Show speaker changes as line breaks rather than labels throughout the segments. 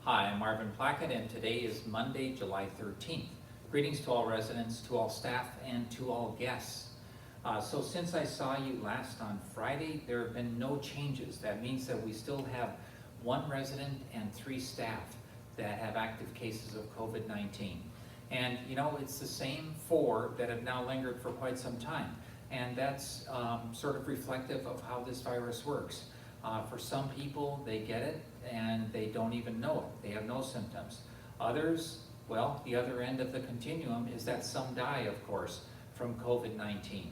Hi, I'm Marvin Plackett, and today is Monday, July 13th. Greetings to all residents, to all staff, and to all guests. So since I saw you last on Friday, there have been no changes. That means that we still have 1 resident and 3 staff that have active cases of COVID-19. And you know, it's the same 4 that have now lingered for quite some time. And that's sort of reflective of how this virus works. For some people, they get it and they don't even know it. They have no symptoms. Others, well, the other end of the continuum is that some die, of course, from COVID-19.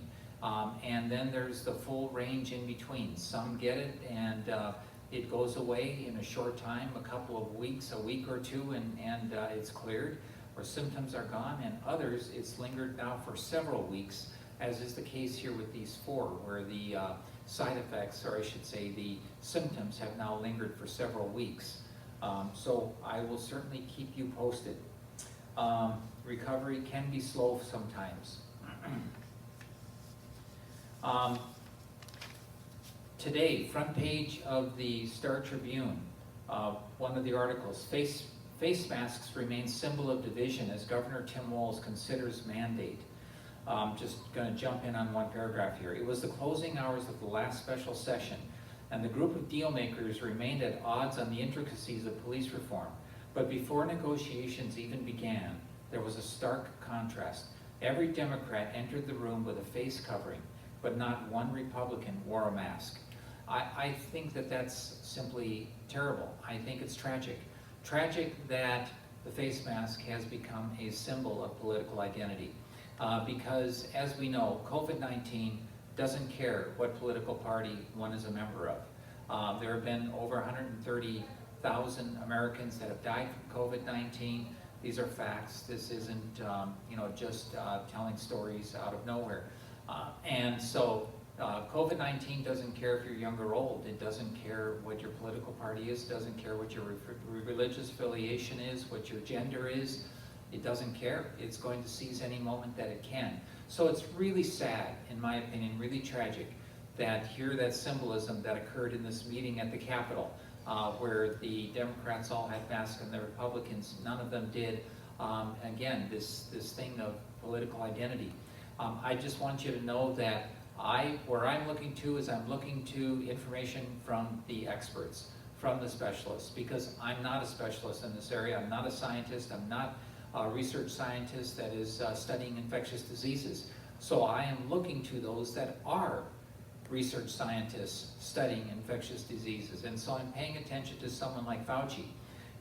And then there's the full range in between. Some get it and it goes away in a short time, a couple of weeks, a week or 2, and it's cleared, or symptoms are gone. And others, it's lingered now for several weeks, as is the case here with these 4, where the side effects, or I should say the symptoms, have now lingered for several weeks. So I will certainly keep you posted. Recovery can be slow sometimes. Today, front page of the Star Tribune, one of the articles, face masks remain symbol of division as Governor Tim Walz considers mandate. Just going to jump in on one paragraph here. It was the closing hours of the last special session, and the group of deal makers remained at odds on the intricacies of police reform. But before negotiations even began, there was a stark contrast. Every Democrat entered the room with a face covering, but not one Republican wore a mask. I think that that's simply terrible. I think it's tragic. Tragic that the face mask has become a symbol of political identity. Because, as we know, COVID-19 doesn't care what political party one is a member of. There have been over 130,000 Americans that have died from COVID-19. These are facts. This isn't, just telling stories out of nowhere. And so, COVID-19 doesn't care if you're young or old. It doesn't care what your political party is. It doesn't care what your religious affiliation is, what your gender is. It doesn't care. It's going to seize any moment that it can. So it's really sad, in my opinion, really tragic, that here that symbolism that occurred in this meeting at the Capitol, where the Democrats all had masks and the Republicans, none of them did. Again, this thing of political identity. I just want you to know that where I'm looking to is I'm looking to information from the experts, from the specialists, because I'm not a specialist in this area. I'm not a scientist. I'm not a research scientist that is studying infectious diseases. So I am looking to those that are research scientists studying infectious diseases. And so I'm paying attention to someone like Fauci,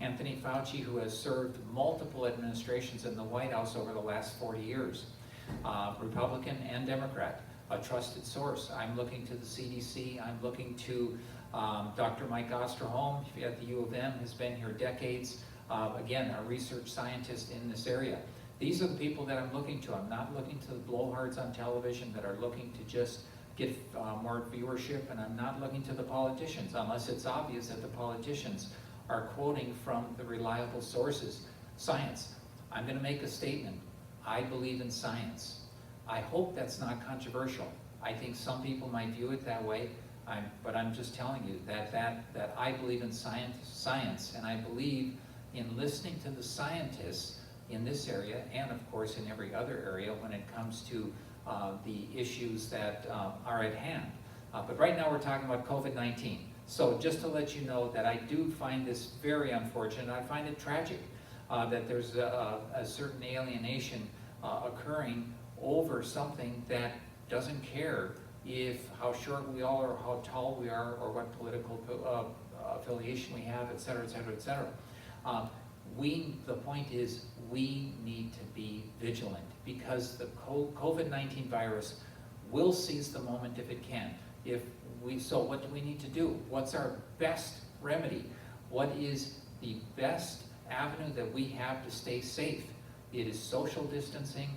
Anthony Fauci, who has served multiple administrations in the White House over the last 40 years, Republican and Democrat, a trusted source. I'm looking to the CDC. I'm looking to Dr. Mike Osterholm at the U of M, has been here decades. Again, a research scientist in this area. These are the people that I'm looking to. I'm not looking to the blowhards on television that are looking to just get more viewership, and I'm not looking to the politicians, unless it's obvious that the politicians are quoting from the reliable sources. Science. I'm going to make a statement. I believe in science. I hope that's not controversial. I think some people might view it that way, but I'm just telling you that I believe in science, and I believe in listening to the scientists in this area, and of course in every other area when it comes to the issues that are at hand. But right now we're talking about COVID-19. So just to let you know that I do find this very unfortunate. I find it tragic that there's a certain alienation occurring over something that doesn't care how short we are, or how tall we are, or what political affiliation we have, et cetera, et cetera, et cetera. The point is, we need to be vigilant, because the COVID-19 virus will seize the moment if it can. So what do we need to do? What's our best remedy? What is the best avenue that we have to stay safe? It is social distancing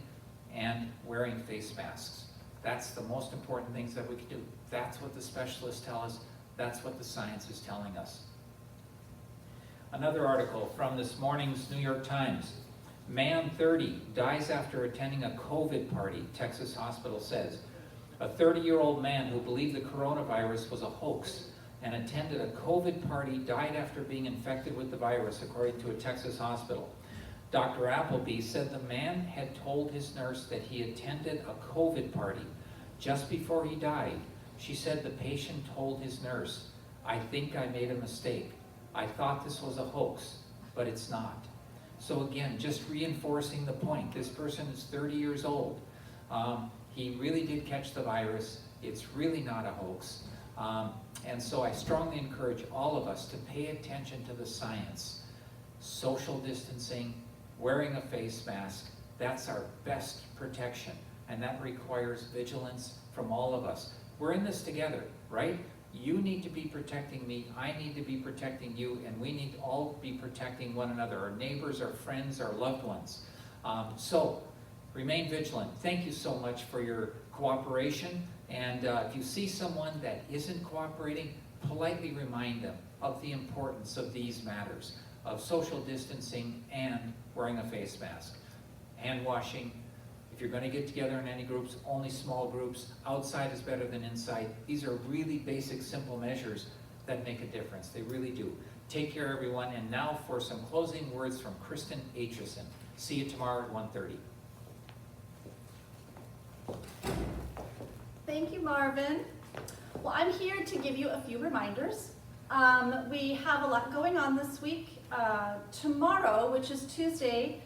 and wearing face masks. That's the most important things that we can do. That's what the specialists tell us. That's what the science is telling us. Another article from this morning's New York Times. Man 30 dies after attending a COVID party, Texas hospital says. A 30-year-old man who believed the coronavirus was a hoax and attended a COVID party, died after being infected with the virus, according to a Texas hospital. Dr. Appleby said the man had told his nurse that he attended a COVID party just before he died. She said the patient told his nurse, "I think I made a mistake. I thought this was a hoax, but it's not." So again, just reinforcing the point, this person is 30 years old. He really did catch the virus. It's really not a hoax. And so I strongly encourage all of us to pay attention to the science. Social distancing, wearing a face mask, that's our best protection. And that requires vigilance from all of us. We're in this together, right? You need to be protecting me, I need to be protecting you, and we need to all be protecting one another, our neighbors, our friends, our loved ones. So remain vigilant. Thank you so much for your cooperation. And if you see someone that isn't cooperating, politely remind them of the importance of these matters, of social distancing and wearing a face mask. Hand washing. If you're going to get together in any groups, only small groups. Outside is better than inside. These are really basic, simple measures that make a difference. They really do. Take care, everyone. And now for some closing words from Kristen Aitchison. See you tomorrow at 1:30.
Thank you, Marvin. Well, I'm here to give you a few reminders. We have a lot going on this week. Tomorrow, which is Tuesday,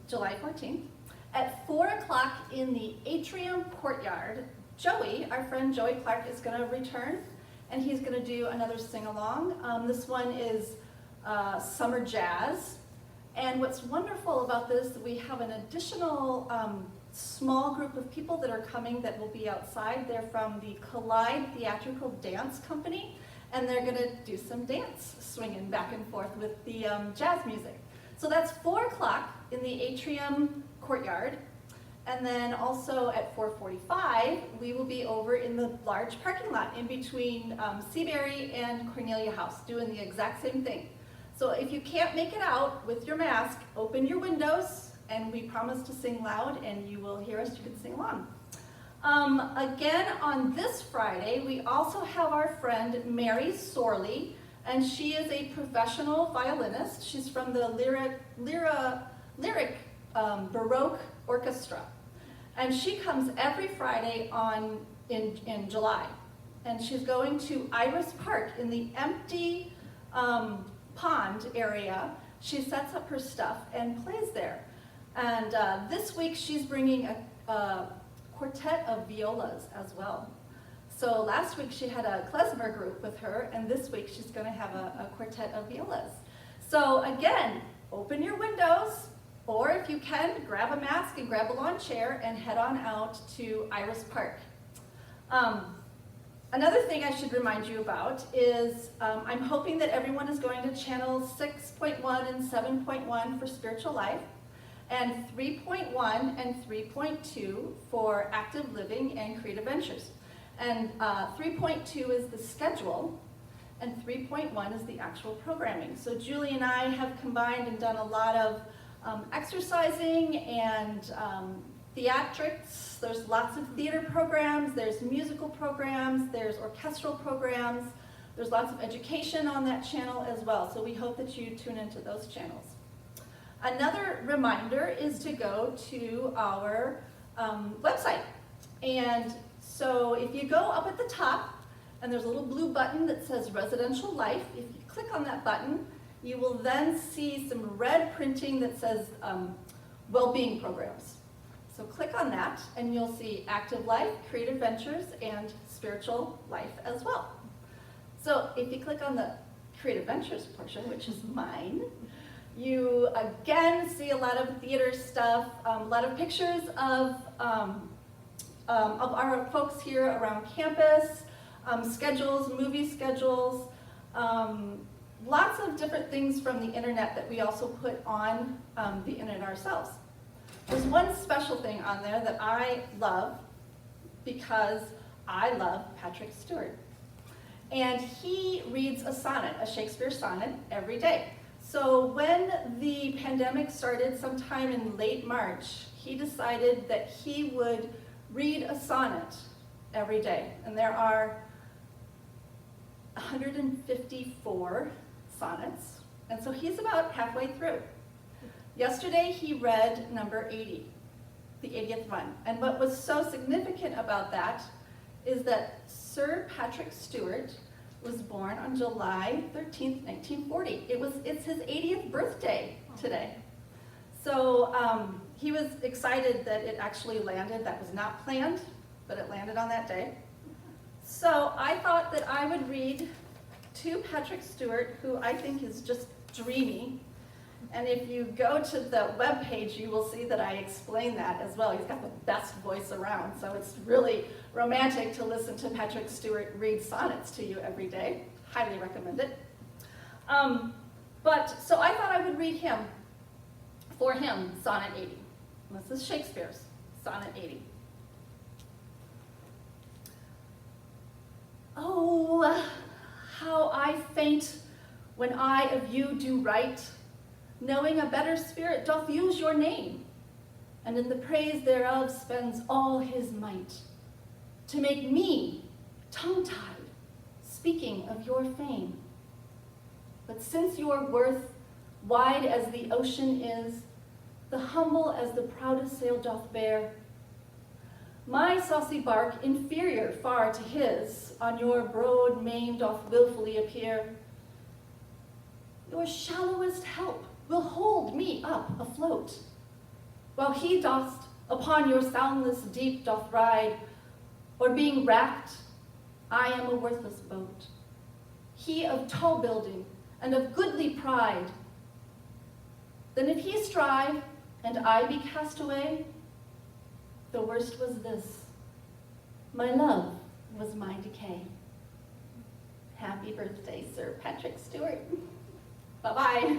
July 14th, at 4 o'clock in the atrium courtyard, Joey, our friend Joey Clark, is going to return, and he's going to do another sing-along. This one is summer jazz. And what's wonderful about this, we have an additional small group of people that are coming that will be outside. They're from the Collide Theatrical Dance Company, and they're going to do some dance, swinging back and forth with the jazz music. So that's 4 o'clock in the atrium courtyard. And then also at 4:45, we will be over in the large parking lot in between Seabury and Cornelia House, doing the exact same thing. So if you can't make it out with your mask, open your windows, and we promise to sing loud, and you will hear us. You can sing along. Again, on this Friday, we also have our friend Mary Sorley, and she is a professional violinist. She's from the Lyric Baroque Orchestra, and she comes every Friday in July, and she's going to Iris Park in the empty pond area. She sets up her stuff and plays there. And this week she's bringing a quartet of violas as well. So last week she had a klezmer group with her, and this week she's going to have a quartet of violas. So again, open your windows, or if you can, grab a mask and grab a lawn chair and head on out to Iris Park. Another thing I should remind you about is I'm hoping that everyone is going to channel 6.1 and 7.1 for spiritual life, and 3.1 and 3.2 for active living and creative ventures. And 3.2 is the schedule, and 3.1 is the actual programming. So Julie and I have combined and done a lot of exercising and theatrics. There's lots of theater programs, there's musical programs, there's orchestral programs, there's lots of education on that channel as well. So we hope that you tune into those channels. Another reminder is to go to our website. And so if you go up at the top, and there's a little blue button that says Residential Life, if you click on that button, you will then see some red printing that says Well-Being Programs. So click on that, and you'll see Active Life, Creative Ventures, and Spiritual Life as well. So if you click on the Creative Ventures portion, which is mine, you again see a lot of theater stuff, a lot of pictures of our folks here around campus, schedules, movie schedules, lots of different things from the internet that we also put on the internet ourselves. There's one special thing on there that I love because I love Patrick Stewart. And he reads a sonnet, a Shakespeare sonnet, every day. So when the pandemic started sometime in late March, he decided that he would read a sonnet every day. And there are 154 sonnets, and so he's about halfway through. Yesterday he read number 80, the 80th one, and what was so significant about that is that Sir Patrick Stewart was born on July 13th, 1940. It's his 80th birthday today. So he was excited that it actually landed. That was not planned, but it landed on that day. So I thought that I would read to Patrick Stewart, who I think is just dreamy. And if you go to the webpage, you will see that I explain that as well. He's got the best voice around, so it's really romantic to listen to Patrick Stewart read sonnets to you every day. Highly recommend it. So I thought I would read him, for him, Sonnet 80. This is Shakespeare's Sonnet 80. Oh, how I faint when I of you do write, knowing a better spirit doth use your name, and in the praise thereof spends all his might, to make me tongue-tied, speaking of your fame. But since your worth, wide as the ocean is, the humble as the proudest sail doth bear, my saucy bark, inferior far to his, on your broad main doth wilfully appear. Your shallowest help will hold me up afloat, while he doth upon your soundless deep doth ride, or being wracked, I am a worthless boat. He of tall building and of goodly pride. Then if he strive, and I be cast away, the worst was this: my love was my decay. Happy birthday, Sir Patrick Stewart. Bye-bye.